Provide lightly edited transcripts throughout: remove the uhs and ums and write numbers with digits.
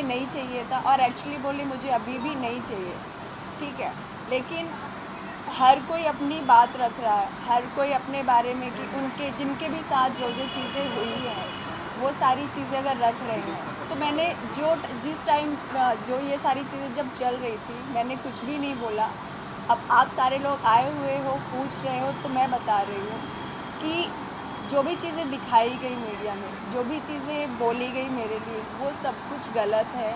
मुझे नहीं चाहिए था और एक्चुअली बोली मुझे अभी भी नहीं चाहिए, ठीक है। लेकिन हर कोई अपनी बात रख रहा है, हर कोई अपने बारे में कि उनके जिनके भी साथ जो जो चीज़ें हुई हैं वो सारी चीज़ें अगर रख रहे हैं, तो मैंने जिस टाइम जो ये सारी चीज़ें जब चल रही थी मैंने कुछ भी नहीं बोला। अब आप सारे लोग आए हुए हो, पूछ रहे हो, तो मैं बता रही हूँ कि जो भी चीज़ें दिखाई गई मीडिया में, जो भी चीज़ें बोली गई मेरे लिए, वो सब कुछ गलत है।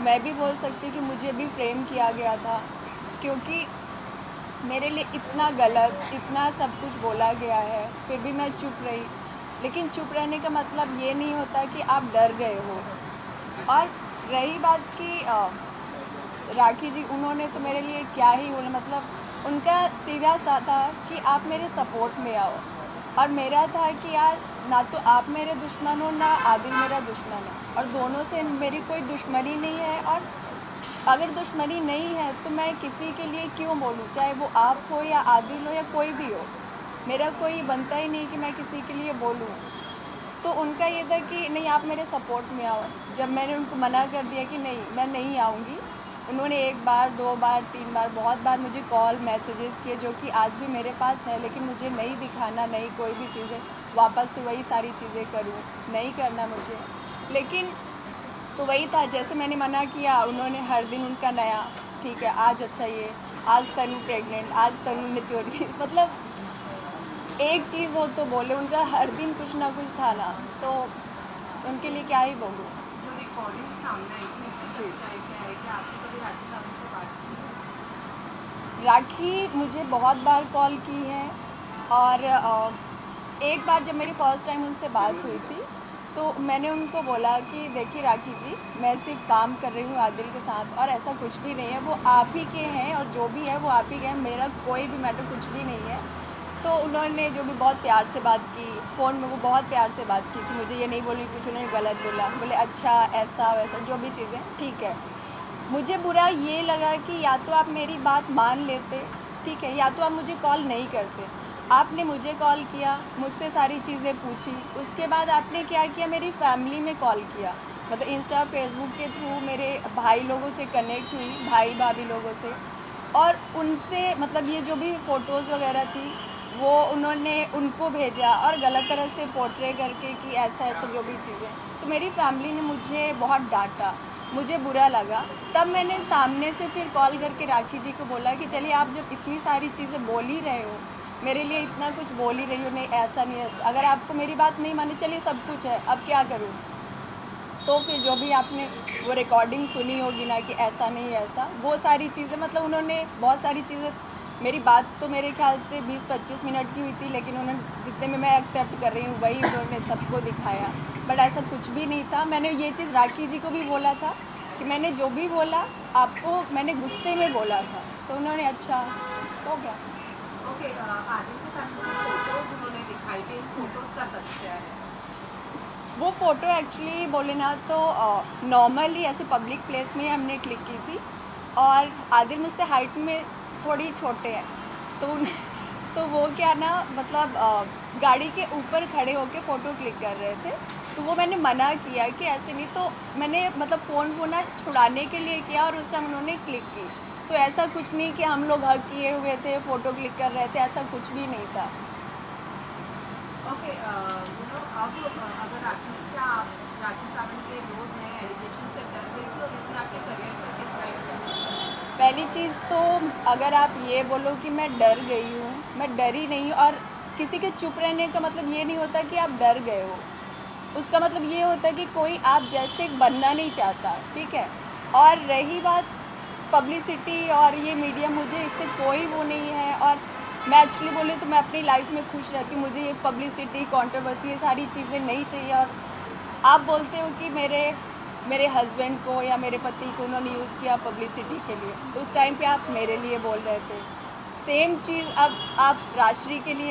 मैं भी बोल सकती कि मुझे भी फ्रेम किया गया था, क्योंकि मेरे लिए इतना गलत, इतना सब कुछ बोला गया है, फिर भी मैं चुप रही। लेकिन चुप रहने का मतलब ये नहीं होता कि आप डर गए हो। और रही बात कि राखी जी, उन्होंने तो मेरे लिए क्या ही बोला, मतलब उनका सीधा सा था कि आप मेरे सपोर्ट में आओ, और मेरा था कि यार ना तो आप मेरे दुश्मन हो ना आदिल मेरा दुश्मन है, और दोनों से मेरी कोई दुश्मनी नहीं है। और अगर दुश्मनी नहीं है तो मैं किसी के लिए क्यों बोलूँ, चाहे वो आप हो या आदिल हो या कोई भी हो, मेरा कोई बनता ही नहीं कि मैं किसी के लिए बोलूँ। तो उनका ये था कि नहीं आप मेरे सपोर्ट में आओ। जब मैंने उनको मना कर दिया कि नहीं मैं नहीं आऊँगी, उन्होंने 1 बार 2 बार 3 बार बहुत बार मुझे कॉल मैसेजेस किए, जो कि आज भी मेरे पास है, लेकिन मुझे नहीं दिखाना, नहीं कोई भी चीज़ें वापस से वही सारी चीज़ें करूँ, नहीं करना मुझे। लेकिन तो वही था, जैसे मैंने मना किया उन्होंने हर दिन उनका नया, ठीक है आज अच्छा ये, आज तनु प्रेग्नेंट, आज तनु ने चोरी मतलब एक चीज़ हो तो बोले, उनका हर दिन कुछ ना कुछ था ना, तो उनके लिए क्या ही बोलूँ। जो रिकॉर्डिंग सामने आई थी उसकी जी, सच्चाई क्या है? क्या आपने कभी राखी साहब से बात की? राखी मुझे बहुत बार कॉल की है, और एक बार जब मेरी फ़र्स्ट टाइम उनसे बात हुई थी, तो मैंने उनको बोला कि देखिए राखी जी, मैं सिर्फ काम कर रही हूँ आदिल के साथ, और ऐसा कुछ भी नहीं है, वो आप ही के हैं और जो भी है वो आप ही के हैं, मेरा कोई भी मैटर कुछ भी नहीं है। तो उन्होंने जो भी बहुत प्यार से बात की, फ़ोन में वो बहुत प्यार से बात की कि मुझे ये नहीं बोली कुछ उन्होंने गलत बोला, बोले अच्छा ऐसा वैसा जो भी चीज़ें, ठीक है। मुझे बुरा ये लगा कि या तो आप मेरी बात मान लेते, ठीक है, या तो आप मुझे कॉल नहीं करते। आपने मुझे कॉल किया, मुझसे सारी चीज़ें पूछी, उसके बाद आपने क्या किया, मेरी फैमिली में कॉल किया, मतलब इंस्टा फेसबुक के थ्रू मेरे भाई लोगों से कनेक्ट हुई, भाई भाभी लोगों से, और उनसे मतलब ये जो भी फ़ोटोज़ वगैरह थी वो उन्होंने उनको भेजा, और गलत तरह से पोर्ट्रे करके कि ऐसा ऐसा जो भी चीज़ें, तो मेरी फैमिली ने मुझे बहुत डांटा, मुझे बुरा लगा। तब मैंने सामने से फिर कॉल करके राखी जी को बोला कि चलिए आप जब इतनी सारी चीज़ें बोल ही रहे हो, मेरे लिए इतना कुछ बोल ही रही हो, नहीं ऐसा नहीं ऐसा, अगर आपको मेरी बात नहीं मानी, चलिए सब कुछ है, अब क्या करूँ। तो फिर जो भी आपने वो रिकॉर्डिंग सुनी होगी ना कि ऐसा नहीं ऐसा, वो सारी चीज़ें, मतलब उन्होंने बहुत सारी चीज़ें, मेरी बात तो मेरे ख्याल से 20-25 मिनट की हुई थी, लेकिन उन्होंने जितने में मैं एक्सेप्ट कर रही हूँ वही उन्होंने सबको दिखाया, बट ऐसा कुछ भी नहीं था। मैंने ये चीज़ राखी जी को भी बोला था कि मैंने जो भी बोला आपको मैंने गुस्से में बोला था, तो उन्होंने अच्छा हो गया। ओके, आदिल के साथ जो फोटोज उन्होंने दिखाई थी, इन फोटोज का सच क्या है? वो फ़ोटो एक्चुअली बोले ना तो नॉर्मली ऐसे पब्लिक प्लेस में हमने क्लिक की थी, और आदिल मुझसे हाइट में थोड़ी छोटे हैं, तो तो वो क्या ना, मतलब गाड़ी के ऊपर खड़े होकर फ़ोटो क्लिक कर रहे थे, तो वो मैंने मना किया कि ऐसे नहीं, तो मैंने मतलब फ़ोन को ना छुड़ाने के लिए किया, और उस टाइम उन्होंने क्लिक की। तो ऐसा कुछ नहीं कि हम लोग हग किए हुए थे, फ़ोटो क्लिक कर रहे थे, ऐसा कुछ भी नहीं था। ओके, अब अगर राखी, क्या आप राखी सावंत के रोज नए एलिगेशन से डर रही थी और इसने आपके करियर पर कितना इम्पैक्ट किया? पहली चीज़ तो अगर आप ये बोलो कि मैं डर गई हूँ, मैं डरी नहीं हूँ, और किसी के चुप रहने का मतलब ये नहीं होता कि आप डर गए हो, उसका मतलब ये होता है कि कोई आप जैसे बनना नहीं चाहता, ठीक है। और रही बात पब्लिसिटी और ये मीडिया, मुझे इससे कोई वो नहीं है, और मैं एक्चुअली बोले तो मैं अपनी लाइफ में खुश रहती हूँ, मुझे ये पब्लिसिटी कंट्रोवर्सी ये सारी चीज़ें नहीं चाहिए। और आप बोलते हो कि मेरे मेरे हस्बैंड को या मेरे पति को उन्होंने यूज़ किया पब्लिसिटी के लिए, उस टाइम पे आप मेरे लिए बोल रहे थे, सेम चीज़ अब आप राजश्री के लिए